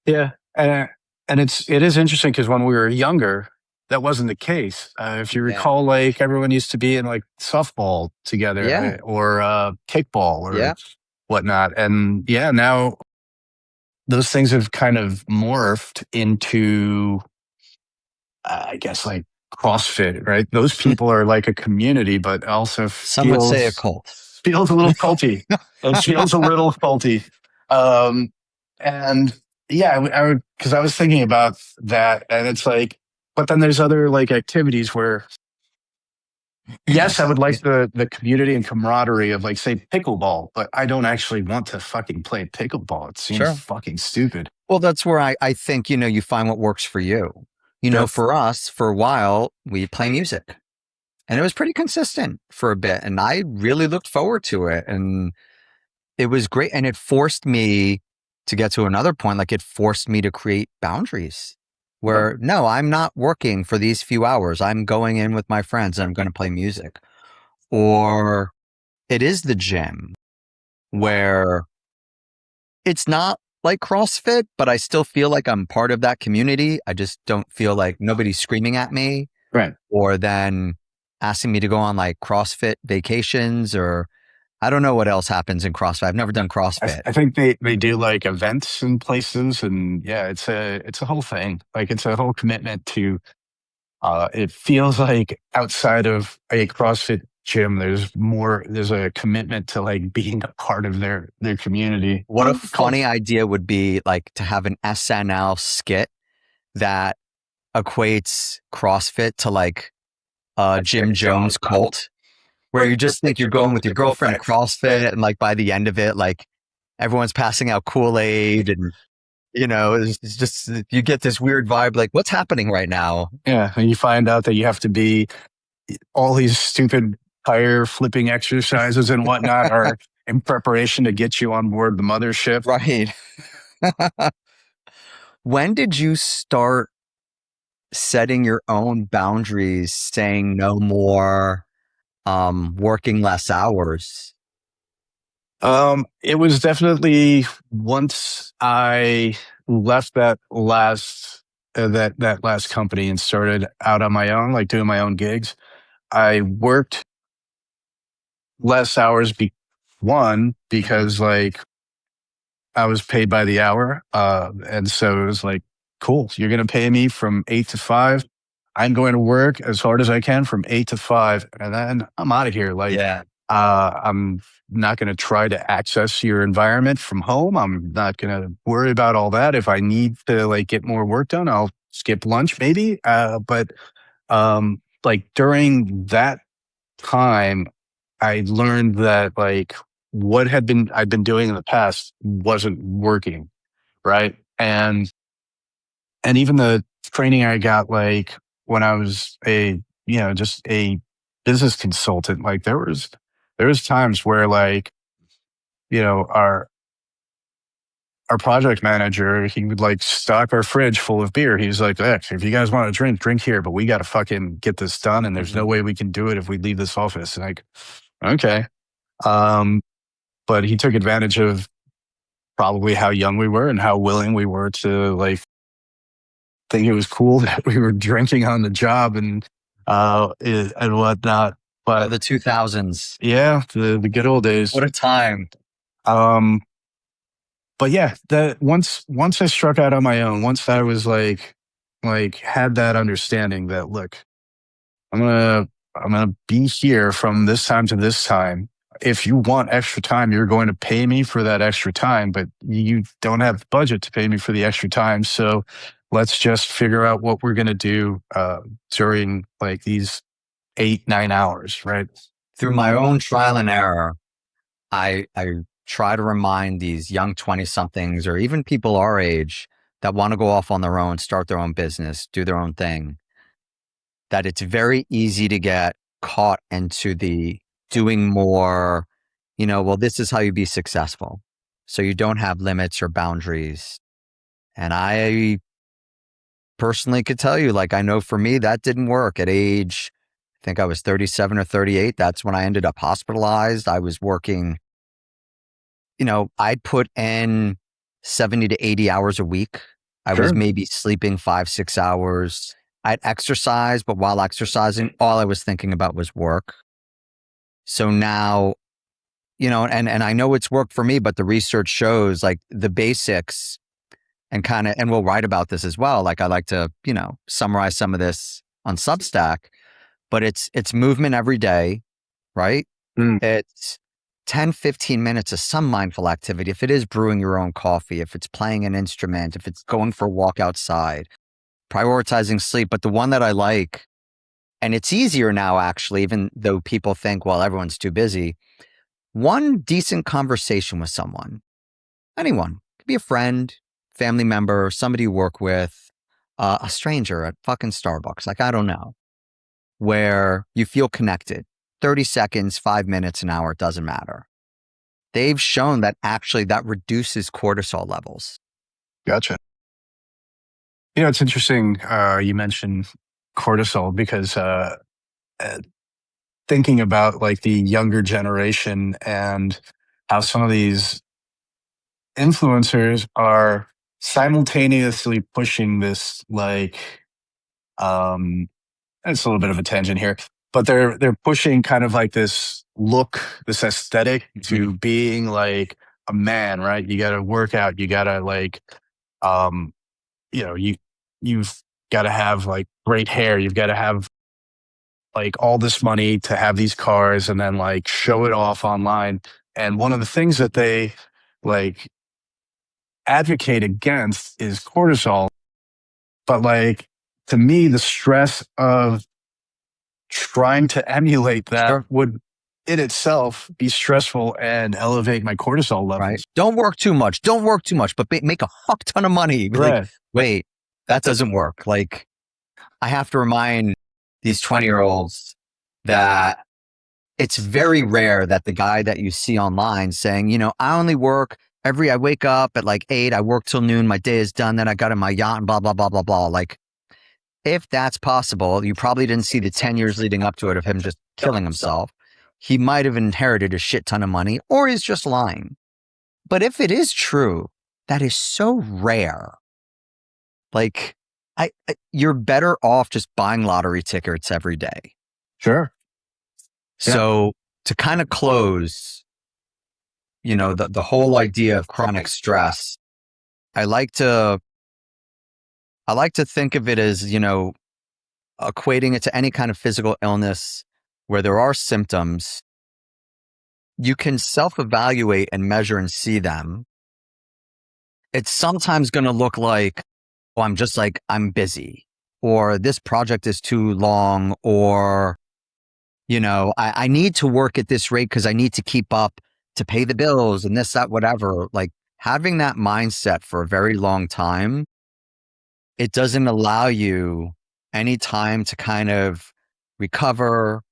Yeah. And it is interesting because when we were younger, that wasn't the case. If you recall, like everyone used to be in like softball together, Yeah. or kickball or Yeah. whatnot. And yeah, now those things have kind of morphed into, I guess, like CrossFit, right? Those people are like a community, but also Some would say a cult. feels a little culty. It feels a little culty. And yeah, because I was thinking about that, and it's like, but then there's other like activities where, yes, I would like the community and camaraderie of like say pickleball, but I don't actually want to fucking play pickleball. It seems Sure. fucking stupid. Well, that's where I think, you find what works for you. Yep. For us, for a while, we play music. And it was pretty consistent for a bit. And I really looked forward to it. And it was great. And it forced me to get to another point. Like it forced me to create boundaries where, no, I'm not working for these few hours. I'm going in with my friends and I'm going to play music. Or it is the gym where it's not like CrossFit, but I still feel like I'm part of that community. I just don't feel like nobody's screaming at me. Right. Or then asking me to go on like CrossFit vacations, or I don't know what else happens in CrossFit. I've never done CrossFit. I think they do like events in places, and yeah, it's a whole thing. Like it's a whole commitment to. It feels like outside of a CrossFit gym, there's a commitment to like being a part of their community. What a funny idea would be like to have an SNL skit that equates CrossFit to like a Jim Jones cult, where you just think you're going with your girlfriend at CrossFit, and like by the end of it, like everyone's passing out Kool-Aid, and it's just you get this weird vibe, like what's happening right now? Yeah, and you find out that you have to be all these stupid tire flipping exercises and whatnot are in preparation to get you on board the mothership. Right. When did you start setting your own boundaries, saying no more, working less hours? It was definitely once I left that last company and started out on my own, like doing my own gigs. I worked less hours because like I was paid by the hour. And so it was like, cool, you're going to pay me from 8 to 5. I'm going to work as hard as I can from 8 to 5, and then I'm out of here. Like, Yeah. I'm not going to try to access your environment from home. I'm not going to worry about all that. If I need to like get more work done, I'll skip lunch maybe. But like during that time, I learned that like what I'd been doing in the past wasn't working, right? And even the training I got like when I was just a business consultant, like there was times where like, our project manager, he would like stock our fridge full of beer. He's like, if you guys want to drink here, but we got to fucking get this done. And there's no way we can do it if we leave this office. And like, okay. Um, but he took advantage of probably how young we were and how willing we were to like think it was cool that we were drinking on the job and whatnot. But The 2000s. yeah, the good old days. What a time. Um, but yeah, that once I struck out on my own, once I was like had that understanding that look, I'm gonna be here from this time to this time. If you want extra time, you're going to pay me for that extra time, but you don't have the budget to pay me for the extra time. So let's just figure out what we're gonna do during like these 8-9 hours, right? Through my own trial and error, I try to remind these young 20 somethings or even people our age that want to go off on their own, start their own business, do their own thing, that it's very easy to get caught into the doing more, well, this is how you be successful. So you don't have limits or boundaries. And I personally could tell you, like, I know for me, that didn't work at age, I think I was 37 or 38. That's when I ended up hospitalized. I was working, I'd put in 70 to 80 hours a week. I was Sure. maybe sleeping 5-6 hours. I'd exercise, but while exercising, all I was thinking about was work. So now, and I know it's worked for me, but the research shows like the basics and we'll write about this as well. Like I like to, summarize some of this on Substack, but it's movement every day, right? Mm. It's 10, 15 minutes of some mindful activity. If it is brewing your own coffee, if it's playing an instrument, if it's going for a walk outside, prioritizing sleep. But the one that I like, and it's easier now actually, even though people think, well, everyone's too busy. One decent conversation with someone, anyone, could be a friend, family member, somebody you work with, a stranger at fucking Starbucks. Like, I don't know, where you feel connected. 30 seconds, 5 minutes, an hour, it doesn't matter. They've shown that actually that reduces cortisol levels. Gotcha. It's interesting. You mentioned cortisol because thinking about like the younger generation and how some of these influencers are simultaneously pushing this like it's a little bit of a tangent here, but they're pushing kind of like this aesthetic to being like a man, right? You got to work out, you got to like um you've got to have like great hair, you've got to have like all this money to have these cars and then like show it off online. And one of the things that they like advocate against is cortisol. But like to me, the stress of trying to emulate that Sure. would in itself be stressful and elevate my cortisol levels. Right. Don't work too much. Don't work too much, but make a fuck ton of money. Like, Right. wait, that doesn't work. Like, I have to remind these 20-year-olds that it's very rare that the guy that you see online saying, I only work I wake up at like 8, I work till noon, my day is done, then I got in my yacht and blah, blah, blah, blah, blah. Like, if that's possible, you probably didn't see the 10 years leading up to it of him just killing himself. He might have inherited a shit ton of money, or he's just lying. But if it is true, that is so rare. Like, you're better off just buying lottery tickets every day. Sure. So to kind of close, the whole idea of chronic stress, I like to think of it as, equating it to any kind of physical illness where there are symptoms. You can self-evaluate and measure and see them. It's sometimes going to look like, I'm busy, or this project is too long, or, I need to work at this rate because I need to keep up to pay the bills and this, that, whatever. Like, having that mindset for a very long time, it doesn't allow you any time to kind of recover,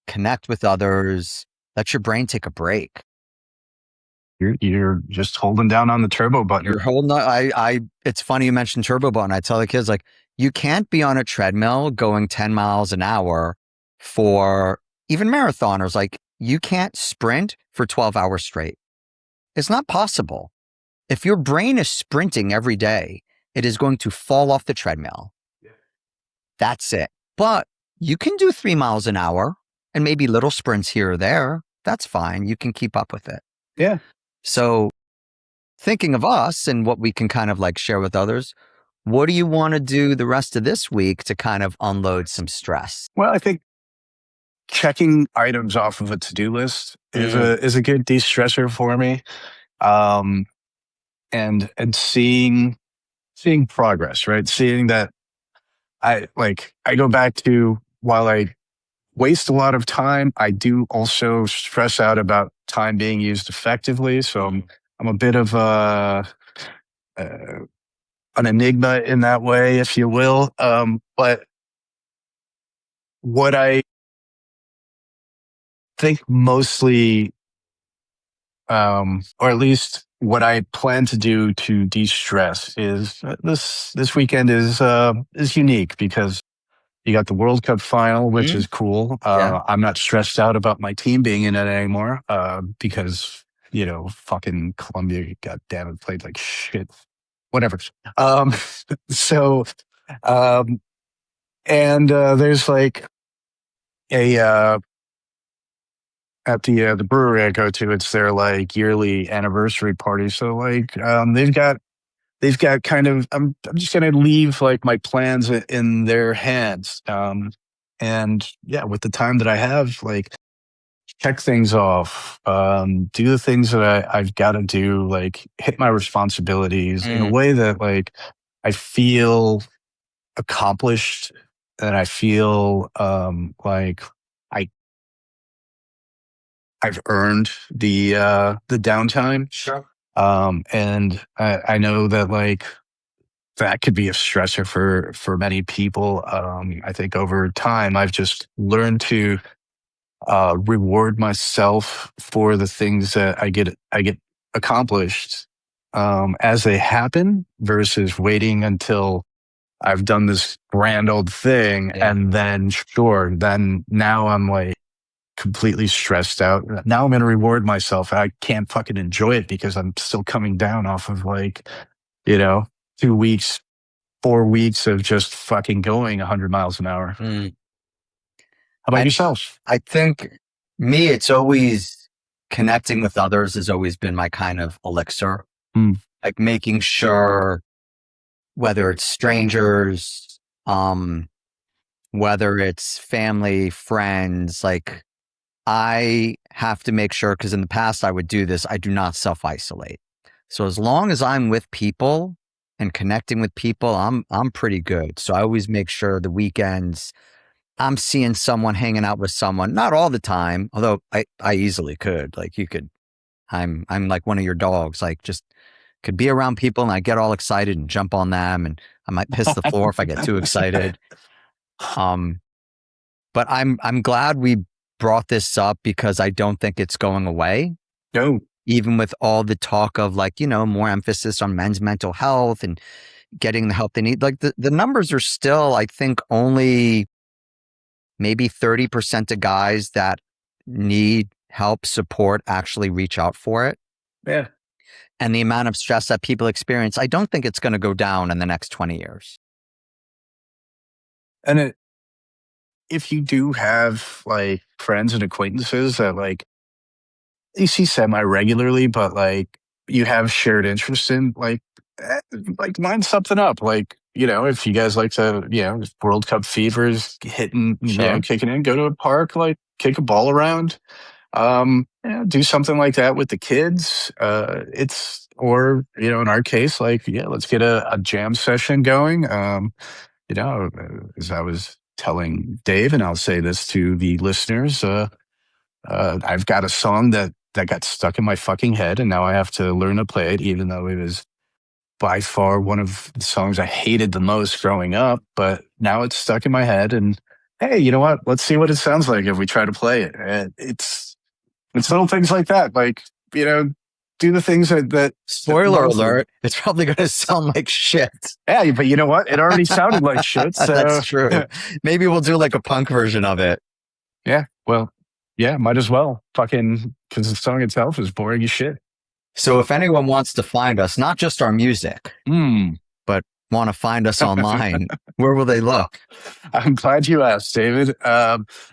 connect with others, let your brain take a break. You're just holding down on the turbo button. You're holding on. It's funny you mentioned turbo button. I tell the kids, like, you can't be on a treadmill going 10 miles an hour for even marathoners. Like, you can't sprint for 12 hours straight. It's not possible. If your brain is sprinting every day, it is going to fall off the treadmill. Yeah. That's it. But you can do 3 miles an hour and maybe little sprints here or there. That's fine. You can keep up with it. Yeah. So thinking of us and what we can kind of like share with others, what do you want to do the rest of this week to kind of unload some stress? Well, I think checking items off of a to-do list is a good de-stressor for me. And seeing progress, right? Seeing that I go back to, while I waste a lot of time, I do also stress out about time being used effectively. So I'm a bit of an enigma in that way, if you will. But what I think mostly, or at least what I plan to do to de-stress is this weekend is unique because you got the World Cup final, which is cool. I'm not stressed out about my team being in it anymore because, fucking Colombia, God damn it, played like shit. Whatever. And there's like a at the brewery I go to, it's their like yearly anniversary party. So like they've got kind of, I'm just gonna leave like my plans in their hands. And yeah, with the time that I have, like, check things off, do the things that I've got to do, like hit my responsibilities in a way that like I feel accomplished, and I feel like I've earned the downtime. Sure. And I know that like that could be a stressor for many people. I think over time I've just learned to reward myself for the things that I get accomplished as they happen, versus waiting until I've done this grand old thing and then now I'm like completely stressed out. Now I'm going to reward myself. I can't fucking enjoy it because I'm still coming down off of like, 2 weeks, 4 weeks of just fucking going 100 miles an hour. How about yourself? I think me, it's always connecting with others has always been my kind of elixir. Like making sure, whether it's strangers, whether it's family, friends, like I have to make sure, because in the past I would do this, I do not self-isolate. So as long as I'm with people and connecting with people, I'm pretty good. So I always make sure the weekends I'm seeing someone, hanging out with someone, not all the time, although I easily could. Like you could, I'm like one of your dogs, like just could be around people and I get all excited and jump on them, and I might piss the floor if I get too excited. But I'm glad we brought this up because I don't think it's going away. No. Even with all the talk of like, more emphasis on men's mental health and getting the help they need. Like the numbers are still, I think, only maybe 30% of guys that need help, support actually reach out for it. Yeah. And the amount of stress that people experience, I don't think it's going to go down in the next 20 years. And if you do have like friends and acquaintances that like you see semi-regularly, but like you have shared interests in, like line something up. Like, if you guys like to, World Cup fever's hitting, Sure. kicking in, go to a park, like kick a ball around. Do something like that with the kids. Or in our case, like, let's get a jam session going. As I was telling Dave, and I'll say this to the listeners, I've got a song that got stuck in my fucking head, and now I have to learn to play it, even though it was by far one of the songs I hated the most growing up. But now it's stuck in my head, and hey, you know what? Let's see what it sounds like if we try to play it. And it's little things like that, like, do the things that Spoiler alert, it's probably going to sound like shit. Yeah, but you know what? It already sounded like shit. So. That's true. Maybe we'll do like a punk version of it. Yeah, well, yeah, might as well. Fucking, because the song itself is boring as shit. So if anyone wants to find us, not just our music, but want to find us online, where will they look? I'm glad you asked, David.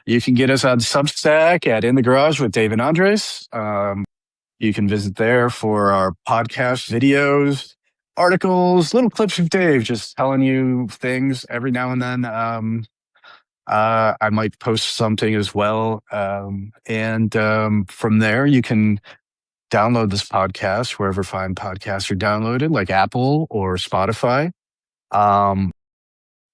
You can get us on Substack at In the Garage with Dave and Andres. You can visit there for our podcast videos, articles, little clips of Dave just telling you things every now and then. I might post something as well. And from there, you can download this podcast wherever fine podcasts are downloaded, like Apple or Spotify.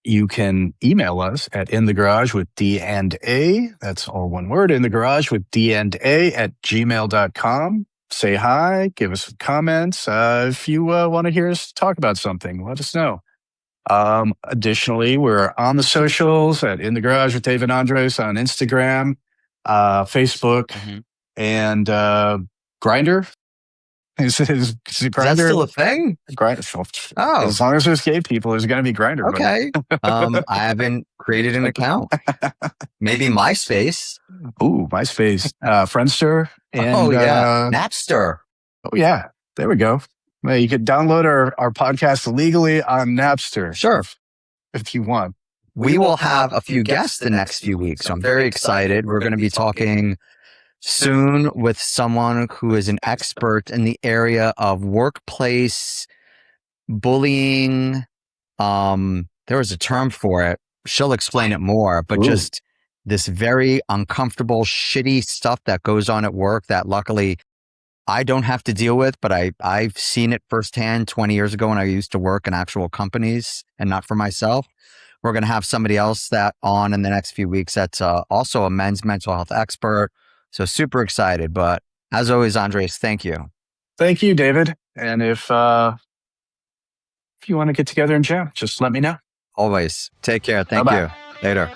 You can email us at inthegarage with D&A. That's all one word, inthegarage with D&A @gmail.com. Say hi, give us some comments. If you want to hear us talk about something, let us know. Additionally, we're on the socials at In the Garage with Dave and Andres on Instagram, Facebook, and Grindr. Is Grindr? Is that still a thing? Grindr. Oh, as long as there's gay people, there's going to be Grindr. Okay. I haven't created an account. Maybe MySpace. Ooh, MySpace, Friendster, and Napster. Oh yeah, there we go. Well, you could download our podcast illegally on Napster. Sure. If you want. We will have a few guests the next few weeks. So I'm very excited. We're going to be talking soon with someone who is an expert in the area of workplace bullying. There was a term for it. She'll explain it more, but just this very uncomfortable, shitty stuff that goes on at work that luckily I don't have to deal with, but I've seen it firsthand 20 years ago when I used to work in actual companies and not for myself. We're going to have somebody else that on in the next few weeks that's also a men's mental health expert. So super excited. But as always, Andres, thank you. Thank you, David. And if you want to get together and jam, just let me know. Always. Take care. Thank you. Later.